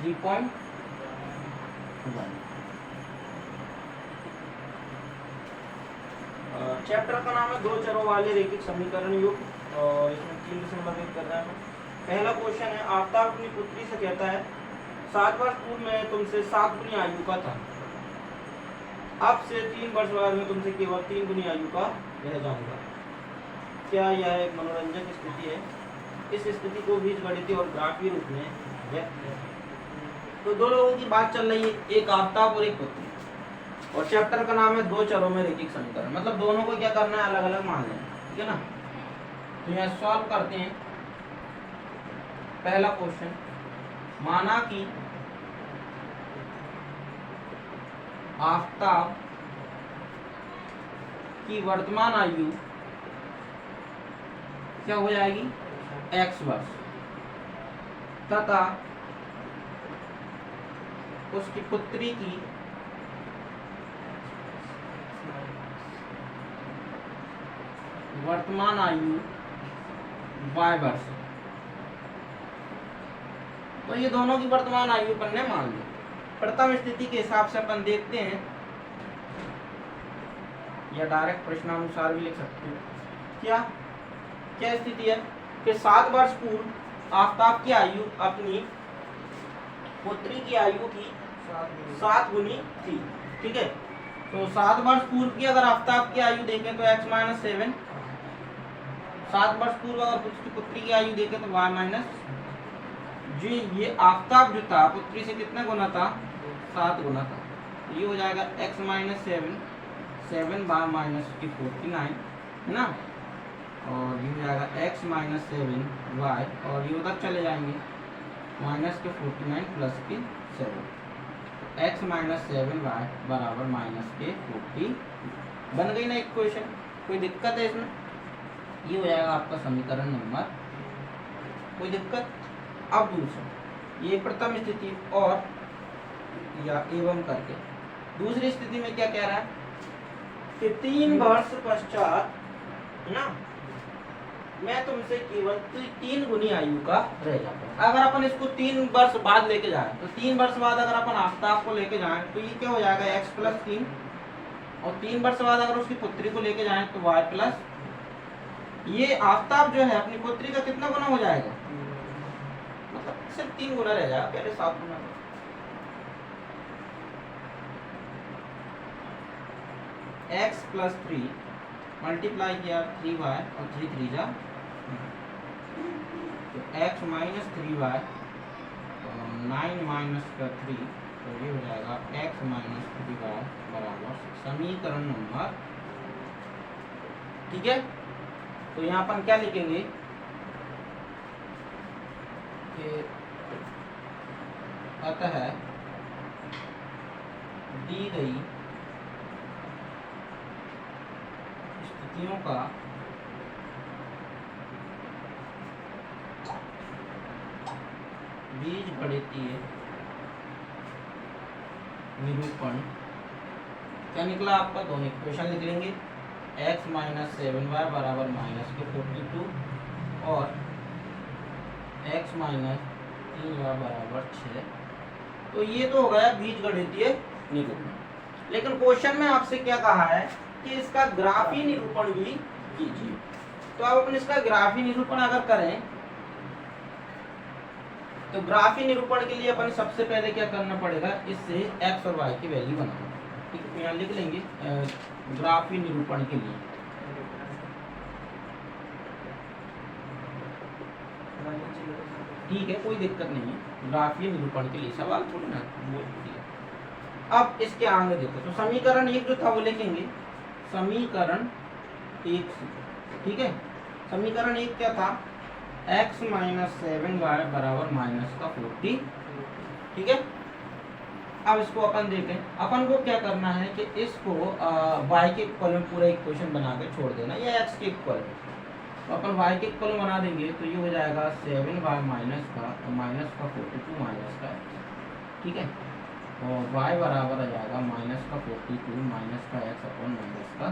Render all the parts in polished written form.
3.1। Chapter का नाम है दो चरों वाले रैखिक समीकरण युग और इसमें 3.1 कर रहे हैं। पहला क्वेश्चन है, आफ्ताब अपनी पुत्री से कहता है 7 वर्ष पूर्व में तुमसे 7 गुनी आयु का था, अब से 3 वर्ष बाद में तुमसे केवल 3 गुनी आयु का रह जाऊंगा। क्या यह एक मनोरंजक स्थिति है? इस स्थिति को बीजगणितीय और ग्राफीय रूप में व्यक्त किया। तो दो लोगों की बात चल रही है, एक आफ्ताब और एक पुत्री, और चैप्टर का नाम है दो चरों में रैखिक समीकरण, मतलब दोनों को क्या करना है, अलग अलग मान लेना, ठीक है ना। तो यहाँ सॉल्व करते हैं। पहला क्वेश्चन, माना कि आफ्ताब की वर्तमान आयु क्या हो जाएगी, x वर्ष, तथा उसकी पुत्री की वर्तमान आयु y वर्ष। तो ये दोनों की वर्तमान आयु अपन ने मान ली। प्रथम स्थिति के हिसाब से अपन देखते हैं, या डायरेक्ट प्रश्नानुसार भी लिख सकते हैं। क्या क्या स्थिति है कि 7 वर्ष पूर्व आफ्ताब की आयु अपनी पुत्री की आयु की 7 गुनी थी, ठीक है। तो 7 वर्ष पूर्व की अगर आफ्ताब की आयु देखें तो x-7, 7 वर्ष पूर्व अगर उसकी पुत्री की आयु देखें तो y- जी, ये आफ्ताब जो था पुत्री से कितना गुना था, 7 गुना था। ये हो जाएगा x-7, 7 बाय -49 है ना, और ये हो जाएगा x-7y, और ये उधर चले जाएंगे -49 प्लस के 7, x-7y बराबर -40 बन गई ना इक्वेशन। कोई दिक्कत है इसमें? ये हो जाएगा आपका समीकरण नंबर, कोई दिक्कत? अब दूसरा, ये प्रथम स्थिति और या एवं करके दूसरी स्थिति में क्या कह रहा है कि 3 वर्ष पश्चात ना मैं तुमसे केवल 3 गुनी आयु का रह जाऊंगा। अगर अपन इसको 3 वर्ष बाद लेके जाए तो 3 वर्ष बाद अगर अपन आफ्ताब को लेके जाए तो ये क्या हो जाएगा, x+3, और 3 वर्ष बाद अगर उसकी पुत्री को लेके जाए तो y+, ये आफ्ताब जो है अपनी पुत्री का कितना गुना हो जाएगा, मतलब सिर्फ 3 गुना रह जाएगा, पहले 7 गुना। x+3 मल्टीप्लाई किया 3y और 3 3 जा, तो x-3y, तो 9 -3, तो ये हो जाएगा x-3y बराबर समीकरण नंबर, ठीक है। तो यहाँ अपन क्या लिखेंगे कि अतः दी गई स्थितियों का बीजगणितीय निरूपण क्या निकला आपका, दोनों इक्वेशन लिख लेंगे, x-7y बराबर -42 और x-3y बराबर 6। तो ये तो हो गया बीजगणितीय निरूपण। लेकिन क्वेश्चन में आपसे क्या कहा है कि इसका ग्राफीय निरूपण भी कीजिए। तो अब अपन इसका ग्राफीय निरूपण अगर करें तो ग्राफीय निरूपण के लिए अपन सबसे पहले क्या करना पड़ेगा, इससे x और y की वैल्यू बनाना, ठीक है। तो यहाँ लिख लेंगे ग्राफीय निरूपण के लिए, ठीक है, कोई दिक्कत नहीं है। ग्राफीय निरूपण के लिए सवाल थोड़ी ना बोल दिया। अब इसके आगे देखो, तो समीकरण 1 जो था वो लिखेंगे समीकरण 1 से, ठीक है। समीकरण 1 क्या था, x-7y बराबर -40, ठीक है। अब इसको अपन देखें, अपन को क्या करना है कि इसको y के इक्वल में पूरा इक्वेशन बना के छोड़ देना, या x के इक्वल। तो अपन y के इक्वल बना देंगे तो ये हो जाएगा 7y माइनस का -42 माइनस का x, ठीक है, और y बराबर आ जाएगा -42 माइनस का x अपॉन माइनस का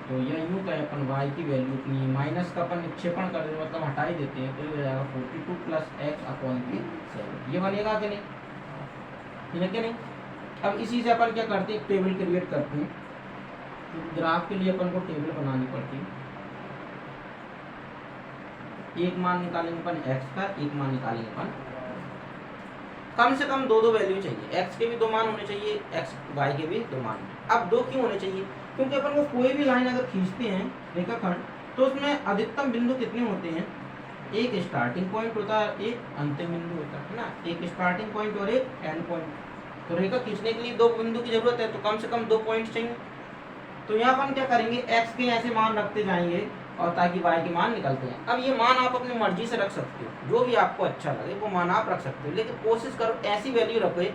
7। तो यह यूँ कहें अपन y की वैल्यू इतनी है, माइनस का अपन निक्षेपण कर देते मतलब हटा ही देते हैं, तो ये हो जाएगा 42 प्लस एक्स अपॉन के 7। ये बनेगा कि नहीं, ठीक है कि नहीं। अब इसी से अपन क्या करते हैं, एक टेबल क्रिएट करते हैं। तो ग्राफ के लिए अपन को टेबल बनानी पड़ती है। एक मान निकालेंगे अपन x का, एक मान निकालेंगे अपन, कम से कम दो वैल्यू चाहिए, x के भी 2 मान होने चाहिए, y के भी 2 मान। अब 2 क्यों होने चाहिए, क्योंकि अपन को कोई भी लाइन अगर खींचते हैं रेखाखंड, तो उसमें अधिकतम बिंदु कितने होते हैं, एक स्टार्टिंग पॉइंट होता है, एक अंतिम बिंदु होता है ना, एक स्टार्टिंग पॉइंट और एक एंड पॉइंट। तो रेखा खींचने के लिए 2 बिंदु की जरूरत है, तो कम से कम 2 पॉइंट चाहिए। तो यहाँ अपन क्या करेंगे, x के ऐसे मान रखते जाएंगे और ताकि y के मान निकलते हैं। अब ये मान आप अपनी मर्जी से रख सकते हो, जो भी आपको अच्छा लगे वो मान आप रख सकते हो, लेकिन कोशिश करो ऐसी वैल्यू रखे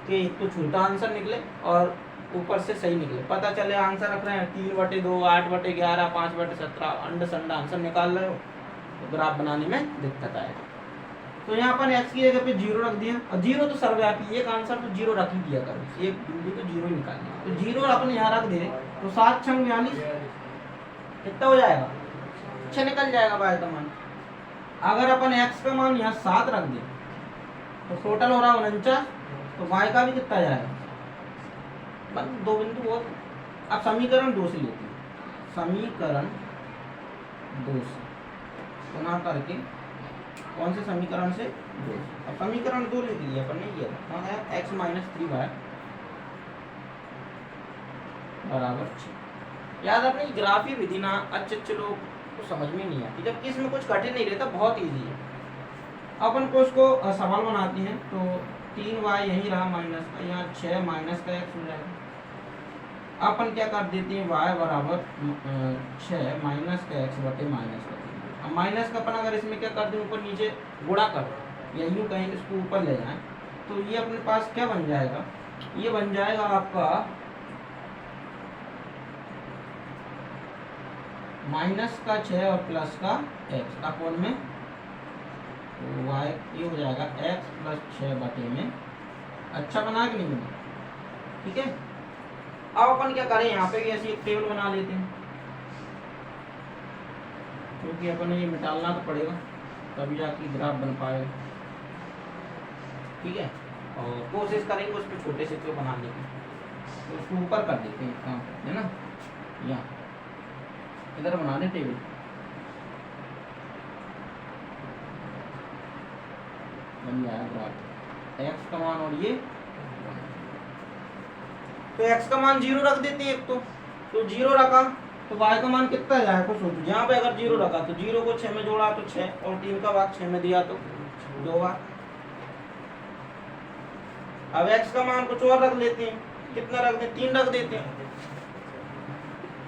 कि एक तो छोटा आंसर निकले और ऊपर से सही निकले। पता चले आंसर रख रहे हैं 3/2, 8/11, 5/17, अंड संड आंसर निकाल रहे हो, तो ग्राफ बनाने में दिक्कत आएगा। तो यहाँ पर x की जगह पे 0 रख दिया, और 0 तो सर्वव्यापी, एक आंसर तो 0 रख ही दिया करो, एक बिंदु पे 0 निकाल दिया, तो 0 अपन यहाँ रख दे, तो 7 × 42 कितना हो जाएगा, 6 निकल जाएगा y का मान। अगर अपन x का मान यहाँ 7 रख दे, तो टोटल हो रहा है 49, तो y का भी कितना जाएगा, बस 2 बिंदु और। अब समीकरण 2 से लेते हैं, समीकरण 2 से गुणा करके, कौन से समीकरण से, 2। अब समीकरण 2 लिख लिया अपन ने, ये रखा है x - 3y बराबर 6। याद अपनी ग्राफी विधि ना अच्छे लोग को समझ में नहीं आती, जबकि इसमें कुछ कठिन नहीं रहता, बहुत इजी है। अपन को उसको सवाल बनाते हैं, तो 3y यहीं रहा माइनस का, यहाँ 6 माइनस का x हो जाएगा। अपन क्या कर देते हैं, y बराबर 6 माइनस का x बटे माइनस का 3। अब माइनस का अपन अगर इसमें क्या कर दें, ऊपर नीचे गुणा कर, या यूँ कहें इसको ऊपर ले जाएं, तो ये अपने पास क्या बन जाएगा, ये बन जाएगा आपका माइनस का 6 और प्लस का x अपॉन में y, ये हो जाएगा x प्लस 6 बटे में। अच्छा बना कि नहीं बना, ठीक है। अब अपन क्या करें, यहाँ पे भी ऐसी एक टेबल बना लेते हैं, क्योंकि अपन ये मिटालना तो पड़ेगा, तभी जाके ग्राफ बन पाएगा, ठीक है। और कोशिश करेंगे उस पर छोटे से तो बनाने की, तो उसको ऊपर कर देते हैं, काम है ना, यहाँ इधर बना दे टेबल। बन जाएगा ग्राफ, x का मान और ये, तो x का मान 0 रख देते हैं एक, तो 0 रखा तो y का मान कितना जाएगा, कुछ सोचो। यहाँ पे अगर 0 रखा तो 0 को 6 में जोड़ा तो 6, और 3 का भाग 6 में दिया तो 2 बार। अब x का मान कुछ और रख लेते हैं, कितना रख दें, 3 रख देते हैं,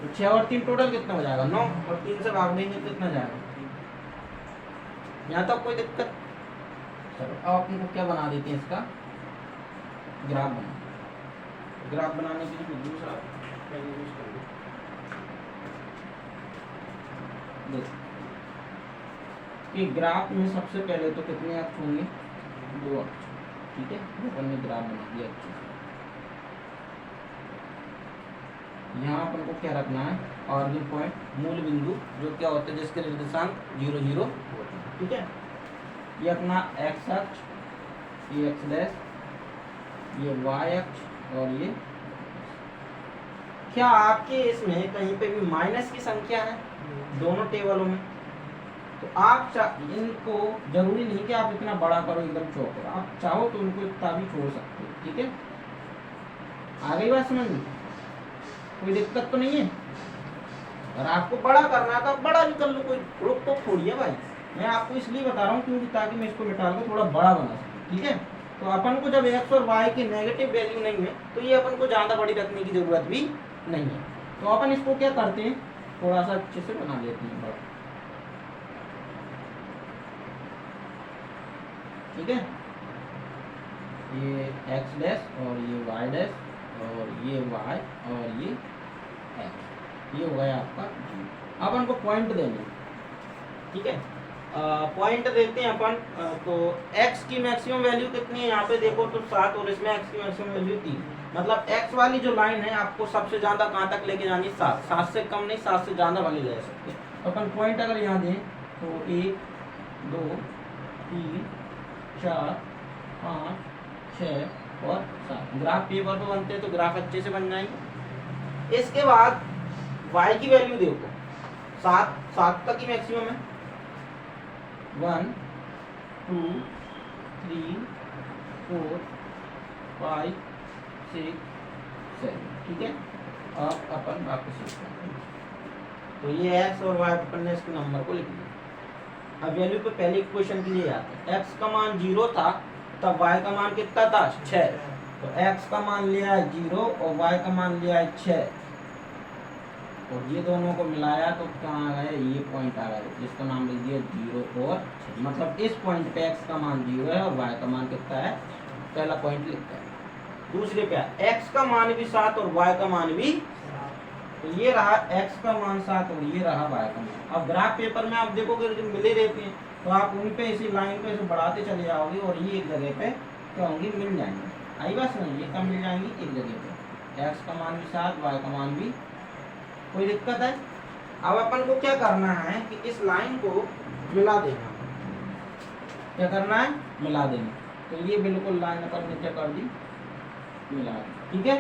तो 6 और 3 टोटल कितना हो जाएगा, 9, और 3 से भाग देंगे तो कितना जाएगा। यहाँ तक कोई दिक्कत। चलो अब अपन को क्या बना देते हैं, इसका ग्राफ बना। ग्राफ बनाने के लिए दूसरा यूज करेंगे, देखो कि ग्राफ में सबसे पहले तो कितने अक्ष होंगे, 2 अक्ष, ठीक है। अपन ने ग्राफ बना दिया अच्छे से। यहाँ अपन को क्या रखना है, ऑरिजिन पॉइंट, मूल बिंदु, जो क्या होता है जिसके निर्देशांक 0 0 होते हैं, ठीक है। ये अपना x अक्ष, ये x डैश, ये y अक्ष, और ये क्या आपके इसमें कहीं पे भी माइनस की संख्या है दोनों टेबलों में, तो आप इनको जरूरी नहीं कि आप इतना बड़ा करो एकदम चौक करो, आप चाहो तो उनको इतना भी छोड़ सकते हो, ठीक है। आ गई बात समझ में, कोई दिक्कत तो नहीं है। और आपको बड़ा करना है तो आप बड़ा भी कर लो, कोई रोक टोक थोड़ी है भाई। मैं आपको इसलिए बता रहा हूँ क्योंकि ताकि मैं इसको मिटा कर थोड़ा बड़ा बना सकूँ, ठीक है। तो अपन को जब x और y की नेगेटिव वैल्यू नहीं है, तो ये अपन को ज़्यादा बड़ी रखने की जरूरत भी नहीं है। तो अपन इसको क्या करते हैं, थोड़ा सा अच्छे से बना लेते हैं बड़ा, ठीक है। ये x डैश और ये y डैश और ये y और ये x, ये हो गया आपका। अब अपन को पॉइंट देने, ठीक है। पॉइंट देते हैं अपन। तो x की मैक्सिमम वैल्यू कितनी है यहाँ पे देखो तो 7 और इसमें x की मैक्सिमम वैल्यू 3। मतलब x वाली जो लाइन है आपको सबसे ज्यादा कहाँ तक लेके जानी, 7। 7 से कम नहीं, 7 से ज्यादा वाली ले सकते। तो अपन पॉइंट अगर यहाँ दें तो 1 2 3 4 5 6 और 7 ग्राफ पेपर पे बनते हैं तो ग्राफ अच्छे से बन जाएंगे। इसके बाद y की वैल्यू देखो 7 तक ही मैक्सिमम है। 1 2 3 4 5 6 7 ठीक है। अब अपन वापस लिखते हैं तो ये x और y अपन ने इसके नंबर को लिख दिया। अब वैल्यू पे पहले इक्वेशन के लिए आते हैं। x का मान 0 था तब y का मान कितना था 6। तो x का मान लिया है 0 और y का मान लिया है 6 और ये दोनों को मिलाया तो कहाँ आ गया, ये पॉइंट आ गया जिसका नाम लिख दिया 0 और 6। मतलब इस पॉइंट पे x का मान 0 है और y का मान कितना है, पहला पॉइंट लिखता है। दूसरे पे x का मान भी 7 और y का मान भी, तो ये रहा x का मान 7 और ये रहा y का मान। अब ग्राफ पेपर में आप देखोगे जो मिले रहते हैं तो आप उन पे इसी लाइन पे बढ़ाते चले जाओगे और ये एक जगह पे क्या होंगी, मिल जाएंगे। आई बात समझ, ये कब मिल जाएंगी, एक जगह पे। x का मान भी 7 y का मान भी, कोई दिक्कत है। अब अपन को क्या करना है कि इस लाइन को मिला देना। क्या करना है, मिला देना। तो ये बिल्कुल लाइन अपन ने क्या कर दी, मिला दी, ठीक है,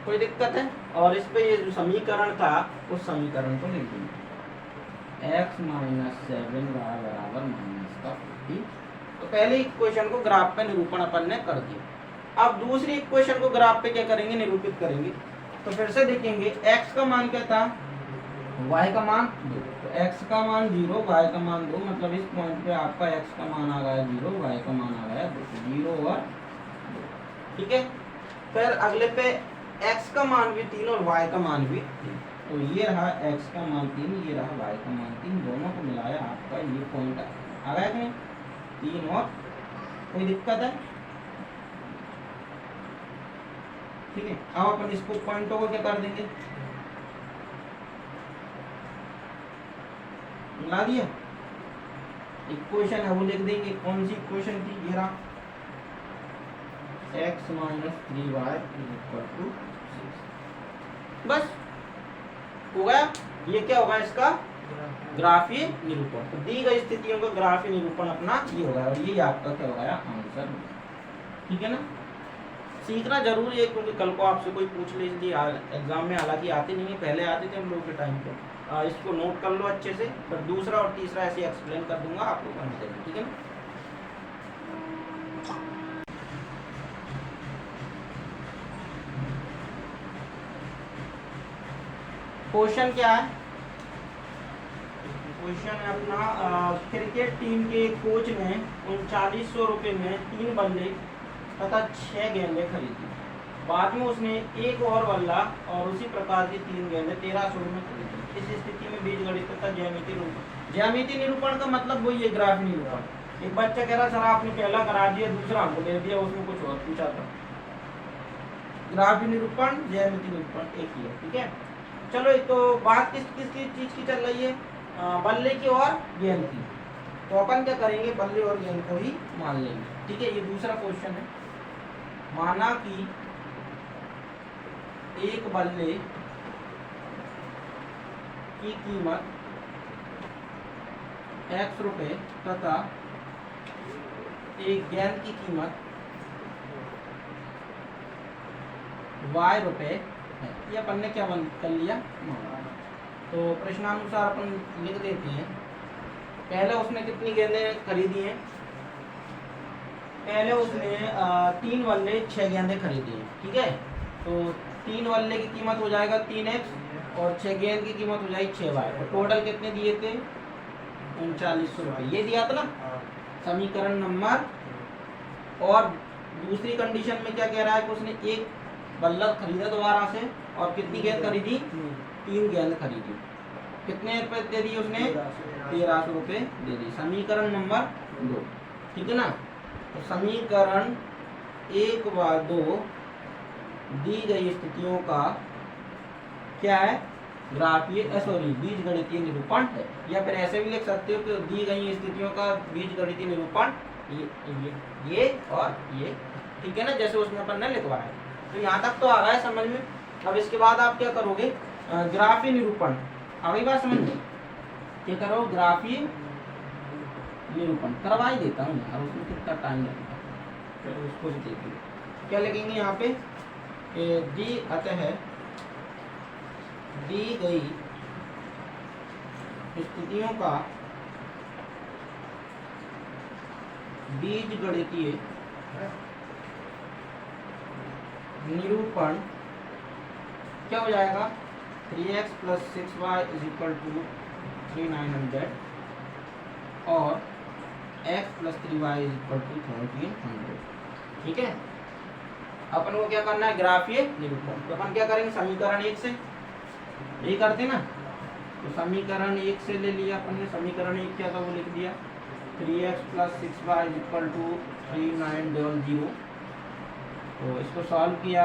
कोई दिक्कत है। और इस पे ये जो समीकरण था उस समीकरण को लिख देंगे x माइनस 7 बराबर माइनस का 50। तो पहले इक्वेशन को ग्राफ पे निरूपण अपन ने कर दिया। अब दूसरी इक्वेशन को ग्राफ पे क्या करेंगे, निरूपित करेंगे। तो फिर से देखेंगे x का मान क्या था, y का मान 2। तो x का मान 0 y का मान 2, मतलब इस पॉइंट पे आपका x का मान आ गया 0 y का मान आ गया 2, 0 और 2, ठीक है। फिर अगले पे x का मान भी 3 और y का मान भी 3। तो ये रहा x का मान 3, ये रहा y का मान 3, दोनों को मिलाया आपका ये पॉइंट आ गया कि नहीं, 3 और, कोई दिक्कत है, ठीक है। अब अपन इसको पॉइंटों को क्या कर देंगे, मिला दिया। इक्वेशन है वो लिख देंगे, कौन सी इक्वेशन थी, ये रहा x minus 3y equal to 6। बस हो गया। ये क्या होगा, इसका ग्राफीय निरूपण। तो दी गई स्थितियों का ग्राफीय निरूपण अपना ये होगा और ये आपका क्या हो गया, आंसर, ठीक है ना। सीखना जरूरी है क्योंकि कल को आपसे कोई पूछ ले, इसलिए एग्जाम में हालांकि आते नहीं है, पहले आते थे हम लोग के टाइम पे। इसको नोट कर लो अच्छे से, फिर दूसरा और तीसरा ऐसे एक्सप्लेन कर दूंगा आप लोग समझ लेंगे, ठीक है ना। क्वेश्चन क्या है, क्वेश्चन है अपना क्रिकेट टीम के कोच ने 3900 रुपये में 3 बल्ले तथा 6 गेंदें खरीदी। बाद में उसने एक और बल्ला और उसी प्रकार की 3 गेंदें 1300 में खरीदी। इस स्थिति में बीजगणित तथा ज्यामितीय निरूपण। ज्यामितीय निरूपण का मतलब वही है ग्राफ निरूपण। एक बच्चा कह रहा सर आपने पहला करा दिया, दूसरा हमको दे दिया, उसमें कुछ और पूछा था। ग्राफ निरूपण ज्यामितीय निरूपण एक ही है, ठीक है। चलो तो बात किस चीज की चल रही है, बल्ले की और गेंद की। तो अपन क्या करेंगे, बल्ले और गेंद को ही मान लेंगे, ठीक है। ये दूसरा क्वेश्चन है। माना कि एक बल्ले की कीमत x रुपए तथा एक गेंद की कीमत y रुपए है। ये अपन ने क्या कर लिया, तो प्रश्नानुसार अपन लिख देते हैं। पहले उसने कितनी गेंदें खरीदी हैं, पहले उसने 3 बल्ले 6 गेंदें खरीदी हैं, ठीक है। तो 3 बल्ले की कीमत हो जाएगा 3x और 6 गेंद की कीमत हो जाएगी 6y। तो टोटल कितने दिए थे, 3900 रुपये, ये दिया था ना समीकरण नंबर। और दूसरी कंडीशन में क्या कह रहा है कि उसने एक बल्ला खरीदा दोबारा से और कितनी गेंद खरीदी, 3 गेंद खरीदी। कितने रुपए दे दिए उसने, 1300 रुपये दे दी। समीकरण नंबर 2, ठीक है ना। तो समीकरण 1 व 2 दी गई स्थितियों का क्या है, ग्राफीय सॉरी बीजगणितीय निरूपण है। या फिर ऐसे भी लिख सकते हो कि दी गई स्थितियों का बीजगणितीय निरूपण ये और ये, ठीक है ना, जैसे उसमें अपन ने लिखवाया। तो यहाँ तक तो आ रहा है समझ में। अब इसके बाद आप क्या करोगे, ग्राफीय निरूपण। अभी बात समझ में क्या करो, ग्राफीय निरूपण करवा ही देता हूँ यार, उसमें कितना टाइम लगेगा, चलो उसको भी देखिए। क्या लिखेंगे यहाँ पे, दी अतः दी गई स्थितियों का बीजगणितीय निरूपण क्या हो जाएगा, 3x + 6y = 3900 और x + 3y = 1300। ठीक है, अपन को क्या करना है, ग्राफीय निरूपण। तो अपन क्या करेंगे, समीकरण 1 से यही करते ना, तो समीकरण 1 से ले लिया अपन ने। समीकरण 1 क्या था वो लिख दिया, 3x + 6y = 3900। तो इसको सॉल्व किया,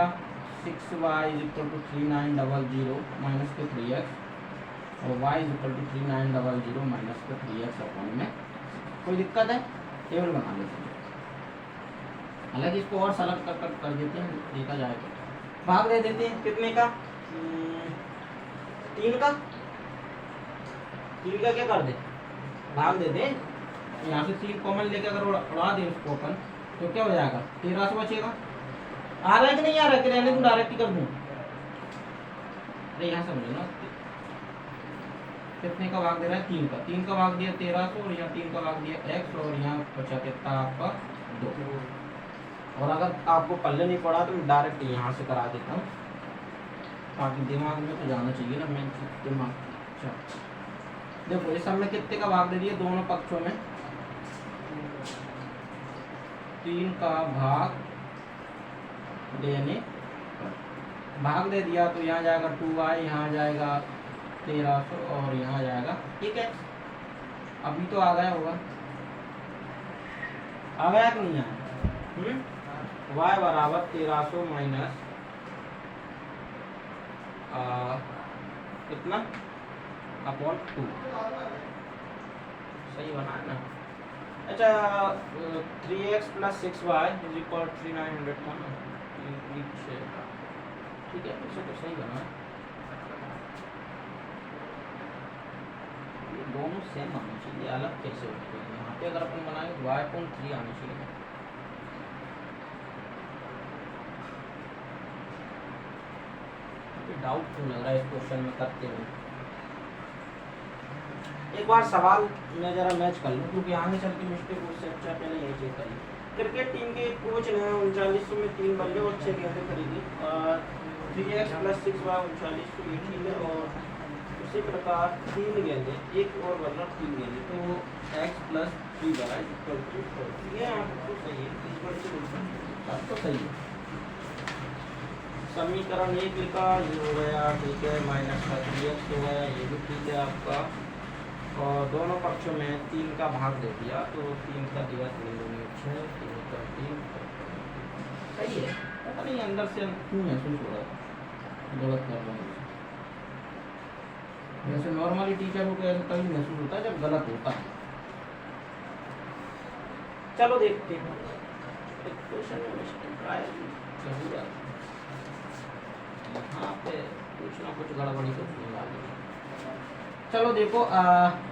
6y = 3900 माइनस के 3x और y = 3900 माइनस के 3x अपन में। कोई दिक्कत है, टेबल बना लेते हैं। हालांकि इसको और सरल कर देते हैं, देखा जाए तो भाग दे देते हैं कितने का, 3 का। 3 का क्या कर दे, भाग दे दे। यहाँ से 3 कॉमन लेकर अगर उड़ा दे उसको अपन, तो क्या हो जाएगा, 1300 बचेगा। आ रहा है कि नहीं आ रहा है, कि रहने दूं डायरेक्ट ही कर दूं। अरे यहाँ समझो ना, कितने का भाग दे रहा है, 3 का। 3 का भाग दिया 1300 और यहाँ 3 का भाग दिया x और यहाँ बचा कितना आपका 2। और अगर आपको पल्ले नहीं पड़ा तो मैं डायरेक्ट यहाँ से करा देता हूँ, ताकि दिमाग में तो जाना चाहिए ना, मेन दिमाग। अच्छा देखो, इस सब में कितने का भाग दे दिया, दोनों पक्षों में 3 का भाग देने, भाग दे दिया तो यहाँ जाएगा 2y, यहाँ जाएगा 1300 और यहाँ जाएगा, ठीक है। अभी तो आ गया होगा, आ गया कि नहीं आया, y बराबर 1300 माइनस कितना अपॉन 2, सही बना है ना। अच्छा 3x + 6y = 3900 था ना, ठीक है, इसे तो सही बना। ये दोनों सेम आना चाहिए, अलग कैसे होते हैं। यहाँ पे अगर अपन बनाए y/3 आना चाहिए। डाउट क्यों लग रहा है इस क्वेश्चन में करते हुए। एक बार सवाल मैं जरा मैच कर लूँ, क्योंकि आगे चल के मिस्टेक उससे अच्छा पहले यही चेक करिए। क्रिकेट टीम के कोच ने 3900 में 3 बल्ले और 6 गेंदें खरीदी। 3x + 6y 3900 ये ठीक है, और उसी प्रकार 3 गेंदें, एक और बल्ला 3 गेंदें, तो x + 3y = 4। ये आपको सही है, तो सही है। समीकरण 1 लिखा, ये हो गया, ठीक है, माइनस का 3x हो गया, ये भी ठीक है आपका। और दोनों पक्षों में 3 का भाग दे दिया, तो 3 का दिया 3 दूनी 6, 3 का 3, सही है। पता नहीं अंदर से क्यों महसूस हो रहा है गलत कर रहा हूँ। वैसे नॉर्मली टीचर को ऐसा तभी महसूस होता है जब गलत होता है। चलो देखते हैं, क्वेश्चन में मिस्टेक जरूर है, यहाँ पे कुछ ना कुछ गड़बड़ी तो होने वाली है। चलो देखो,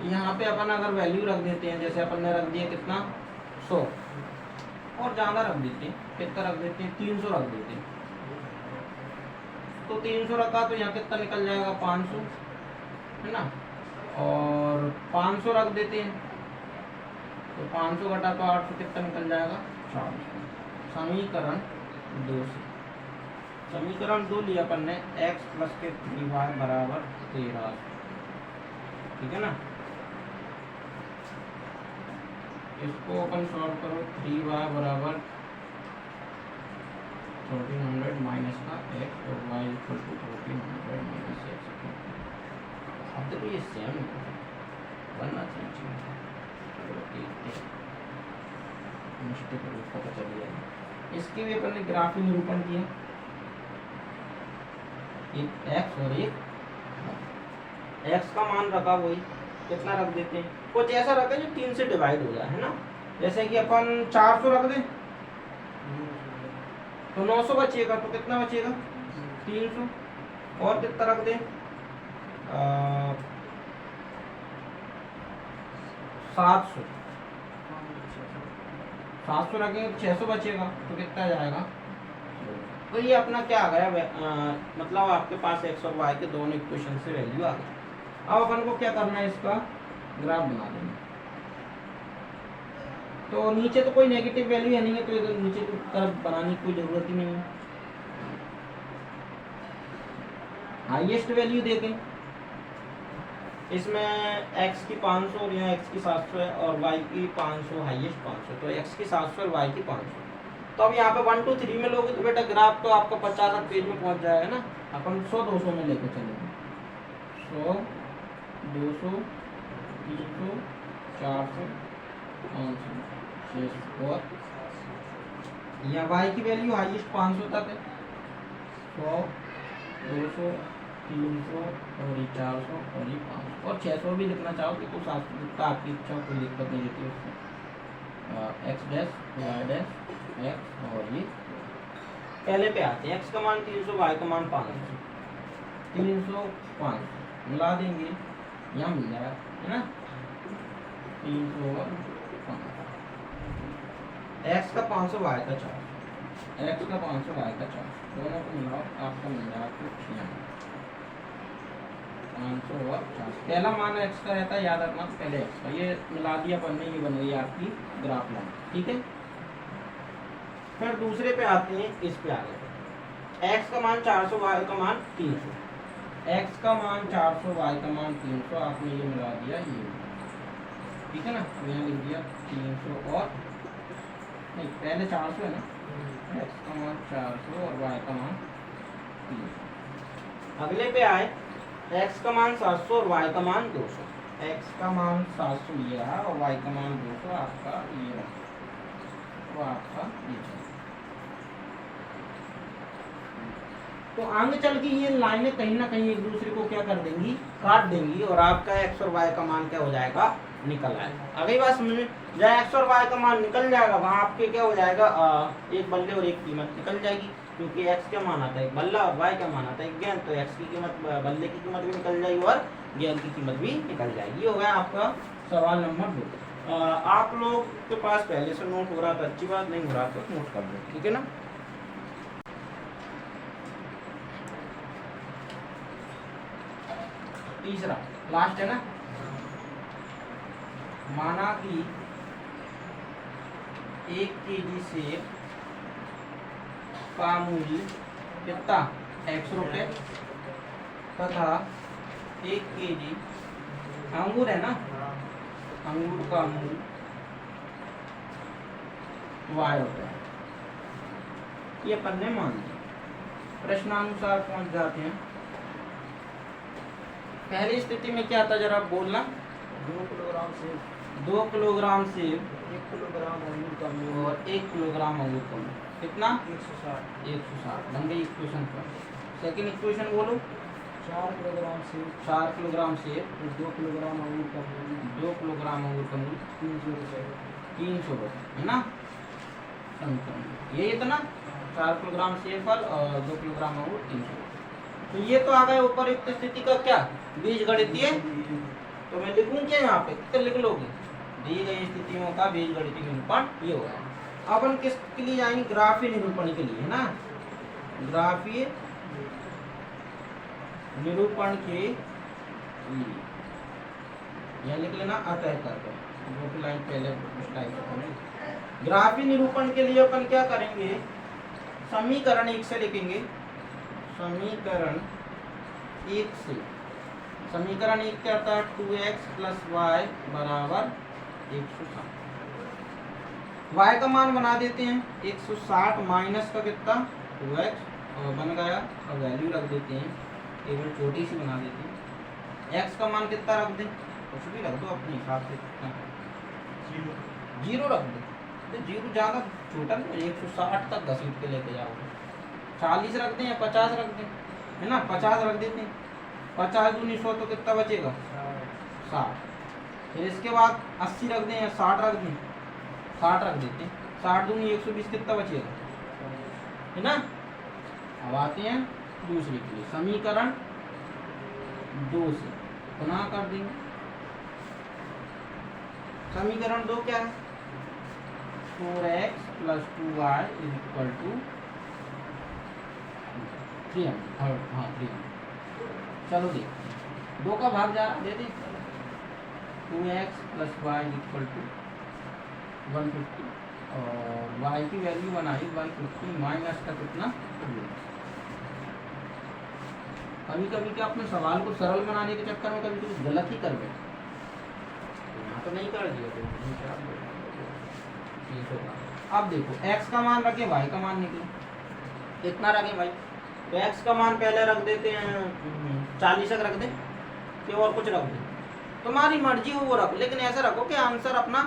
यहाँ पे अपन अगर वैल्यू रख देते हैं, जैसे अपन ने रख दिया कितना 100, और ज़्यादा रख देते हैं, कितना रख देते हैं 300 रख देते हैं। तो 300 रखा तो यहाँ कितना निकल जाएगा 500, है ना। और 500 रख देते हैं तो 500 घटा तो 800 कितना निकल जाएगा 400। समीकरण 2 से, समीकरण 2 लिया अपन ने, x + 3y = 1300, ठीक है ना। इसको अपन सॉल्व करो, 3y = 1300 माइनस का x और y = 1300 माइनस x। अब देखो ये सेम बनना चाहिए, मिस्टेक पता चल गया। इसके भी अपन ने ग्राफीय निरूपण किया, एक x और एक, एक्स का मान रखा वही, कितना रख देते हैं, कुछ ऐसा रखें जो 3 से डिवाइड हो जाए, है ना। जैसे कि अपन 400 रख दें तो 900 बचेगा, तो कितना बचेगा 300। और कितना रख दें 700, 700 रखेंगे तो 600 बचेगा, तो कितना जाएगा। तो ये अपना क्या आ गया, मतलब आपके पास एक्स और वाई के दोनों इक्वेशन से वैल्यू आ गई। अब अपन को क्या करना है, इसका ग्राफ बना देना। तो नीचे तो कोई नेगेटिव वैल्यू है नहीं है, तो इधर नीचे की तरफ बनाने की कोई जरूरत ही नहीं है। हाईएस्ट वैल्यू देखें, इसमें x की 500 और यहाँ x की 700 है, और y की 500, हाईएस्ट 500, तो x की 700 और y की 500। तो अब यहाँ पे 1 2 3 में लोगे तो बेटा ग्राफ तो आपका 50 पेज में पहुंच जाएगा ना। अपन 100 200 में लेके चलेंगे, 100 200 300 400 500 600, और यहाँ y की वैल्यू हाईएस्ट 500 तक है, 100 200 300 और ये 400 और ये 500 और 600 भी लिखना चाहो तो कुछ आपकी इच्छा, कोई दिक्कत नहीं रहती उससे। X dash Y dash X, और ये पहले पे आते हैं, एक्स का मान 300 वाई का मान 500, 300 500 मिला देंगे, यहाँ मिल जाएगा, है ना 300 और 500। एक्स का 500 वाई का 400, एक्स का 500 वाई का 400, दोनों को मिलाओ आपको मिल जाएगा 500 और 400। पहला मान एक्स का रहता है, याद रखना पहले एक्स का, ये मिला दिया अपन ने, ये बन गई आपकी ग्राफ लाइन, ठीक है। फिर दूसरे पे आते हैं, इस पे आ गए, एक्स का मान 400 वाई का मान 300, एक्स का मान 400 वाई का मान 300, आपने ये मिला दिया ये, ठीक है ना। यहाँ लिख दिया 300 और नहीं, पहले 400 है ना, एक्स का मान 400 और वाई का मान 300। अगले पे आए, एक्स का मान 700 और वाई का मान 200, एक्स का मान 700 ये रहा और वाई का मान 200 आपका ये रहा, वो आपका ये। तो आगे चल के ये लाइनें कहीं ना कहीं एक दूसरे को क्या कर देंगी, काट देंगी, और आपका एक्स और वाई का मान क्या हो जाएगा, निकल आएगा। अगली बात समझ, जहाँ एक्स और वाई का मान निकल जाएगा वहाँ आपके क्या हो जाएगा, एक बल्ले और एक कीमत निकल जाएगी, क्योंकि एक्स क्या मान आता है, एक बल्ला, और वाई क्या मान आता है, एक गेंद। तो एक्स की कीमत, बल्ले की कीमत भी निकल जाएगी और गेंद की कीमत भी निकल जाएगी। ये हो गया आपका सवाल नंबर 2। आप लोग के पास पहले से नोट हो रहा था, अच्छी बात, नहीं हो रहा तो नोट कर दो, ठीक है ना। तीसरा लास्ट है ना, माना कि 1 केजी सेब का मूल्य कितना x रुपये तथा 1 केजी अंगूर है ना, अंगूर का मूल्य y रुपये, ये अपन ने मान लिया। प्रश्नानुसार पहुंच जाते हैं। पहली स्थिति में क्या था जरा बोलना, 2 किलोग्राम सेब, 2 किलोग्राम सेब 1 किलोग्राम अंगूर का मूल्य और 1 किलोग्राम अंगूर का मूल्य कितना, 160, 160 बन गई इक्वेशन पर। सेकंड इक्वेशन बोलो, 4 किलोग्राम सेब, 4 किलोग्राम सेब और 2 किलोग्राम अंगूर का मूल्य 2 किलोग्राम अंगूर का मूल्य 300 रुपये, 300 रुपये, है ना समीकरण। ये इतना 4 किलोग्राम सेब फल और 2 किलोग्राम अंगूर 300। तो ये तो आ गए उपरोक्त स्थिति का क्या, बीजगणितीय। तो मैं लिखूं क्या यहाँ पे, कितने लिख लोगे, दी गई स्थितियों का बीजगणितीय निरूपण ये होगा। अपन किसके लिए जाएंगे, ग्राफीय निरूपण के लिए, है ना। ग्राफीय निरूपण के लिए यह लिख लेना, अतः करके दो लाइन पहले उस टाइप से। ग्राफीय निरूपण के लिए अपन क्या करेंगे, समीकरण 1 से लिखेंगे, समीकरण 1 से। समीकरण 1 क्या था, 2x + y बराबर 160। y का मान बना देते हैं 160 माइनस का कितना 2x और बन गया, और वैल्यू रख देते हैं, टेबल छोटी सी बना देते हैं। x का मान कितना रख दें, कुछ भी रख दो अपने हिसाब से, 0 रख दो, तो 0 ज़्यादा छोटा नहीं, 160 तक घसीट के लेके जाओगे। 40 रख दें या 50 रख दें, है ना, 50 रख देते हैं। 50 दूनी 100 तो कितना बचेगा 60। फिर इसके बाद 80 रख दें या 60 रख दें, 60 रख देते हैं। 60 दूनी 120 कितना बचेगा, है ना। अब आते हैं दूसरे के लिए, समीकरण 2 से पुनः कर देंगे। समीकरण 2 क्या है, 4x + 2y = 300। हाँ 300। चलो देखते हैं 2 का भाग जा दे दें, 2x + y = 150 और y की वैल्यू बनाई 150 माइनस का कितना 2। कभी कभी क्या अपने सवाल को सरल बनाने के चक्कर में कभी कुछ गलत ही कर बैठे, यहाँ तो नहीं कर दिया तो अब देखो x का मान रखे y का मान निकले, कितना रखें भाई, तो x का मान पहले रख देते हैं 40 तक रख दें कि और कुछ रख दें, तुम्हारी मर्जी हो वो रखो, लेकिन ऐसा रखो कि आंसर अपना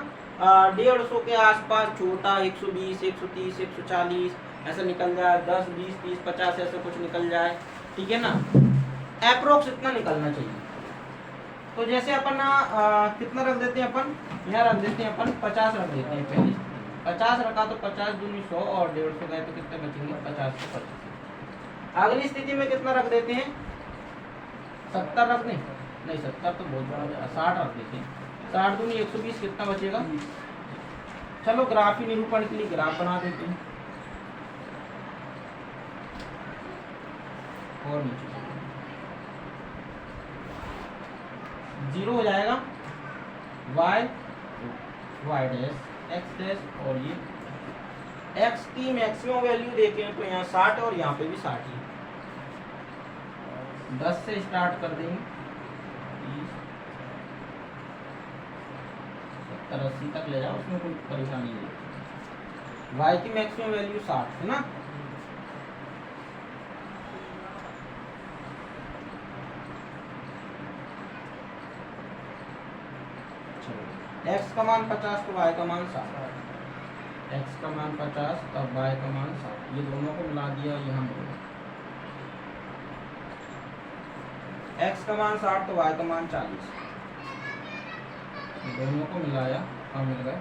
150 के आसपास छोटा 120 130 140 ऐसा निकल जाए, 10 20 30 50 ऐसा कुछ निकल जाए, ठीक है ना, अप्रोक्स इतना निकलना चाहिए। तो जैसे अपन कितना रख देते हैं, अपन यहाँ रख देते हैं, अपन 50 रख देते हैं। पहले 50 रखा तो 50 दूनी 100 और 150 गए तो कितने बचेंगे 50 से 25। अगली स्थिति में कितना रख देते हैं, 70 रख दें, नहीं 70 तो बहुत बड़ा, 60 रख देते हैं। 60 दूनी 120 कितना बचेगा। चलो ग्राफी निरूपण के लिए ग्राफ बना देते हैं और नीचे 0 हो जाएगा, y डैश x डैश और ये x की मैक्सिमम वैल्यू देखें तो यहाँ 60 और यहाँ पे भी 60 ही। 10 से स्टार्ट कर देंगे 70 80 तक ले जाओ, उसमें कोई परेशानी नहीं। y की मैक्सिमम वैल्यू 60 है ना, x का मान 50 तो y का मान 60, x का मान 50 तब y का मान 60, ये दोनों को मिला दिया, यहाँ मिल x का मान 60 तो y का मान 40, ये दोनों को मिलाया कम मिल गए,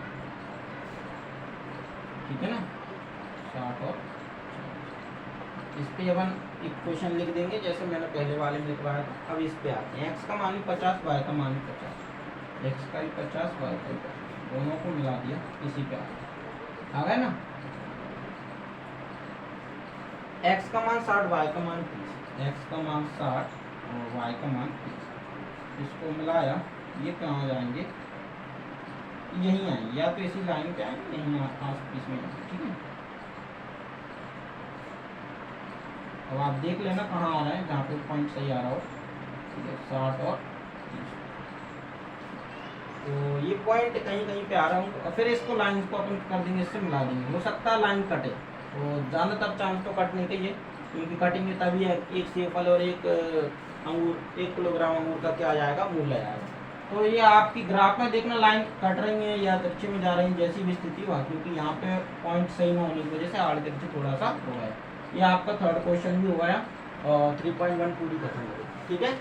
ठीक है ना 60 और 40। इस पे अपन एक क्वेश्चन लिख देंगे जैसे मैंने पहले वाले में लिखवाया था। अब इस पे आते हैं, x का मान 50 y का मान 50, x का 50 y का 50, दोनों को मिला दिया, इसी पे आ गया ना। x का मान 60 y का मान 30, x का मान 60 और y का मान 30, इसको मिलाया, ये कहाँ जाएंगे, यहीं आएंगे, या तो इसी लाइन पे आएंगे, यहीं आस पास में, ठीक है। अब आप देख लेना कहाँ आ रहा है, जहाँ पे पॉइंट सही आ रहा हो, ठीक है 60 और 30। तो ये पॉइंट कहीं कहीं पे आ रहा हूँ, और फिर इसको लाइन को अपन कर देंगे, इससे मिला देंगे, हो सकता है लाइन कटे, तो ज़्यादातर चांस तो कटने के लिए, क्योंकि कटेंगे तभी एक सेब और एक अंगूर, 1 किलोग्राम अंगूर का क्या आ जाएगा, मूल्य आएगा। तो ये आपकी ग्राफ में देखना लाइन कट रही है या तिरछे में जा रही है, जैसी भी स्थिति हुआ, क्योंकि यहाँ पे पॉइंट सही न होने की वजह से आड़ तिरछे थोड़ा सा हो गया। ये आपका थर्ड क्वेश्चन भी हुआ है और 3.1 पूरी खत्म हो गई, ठीक है।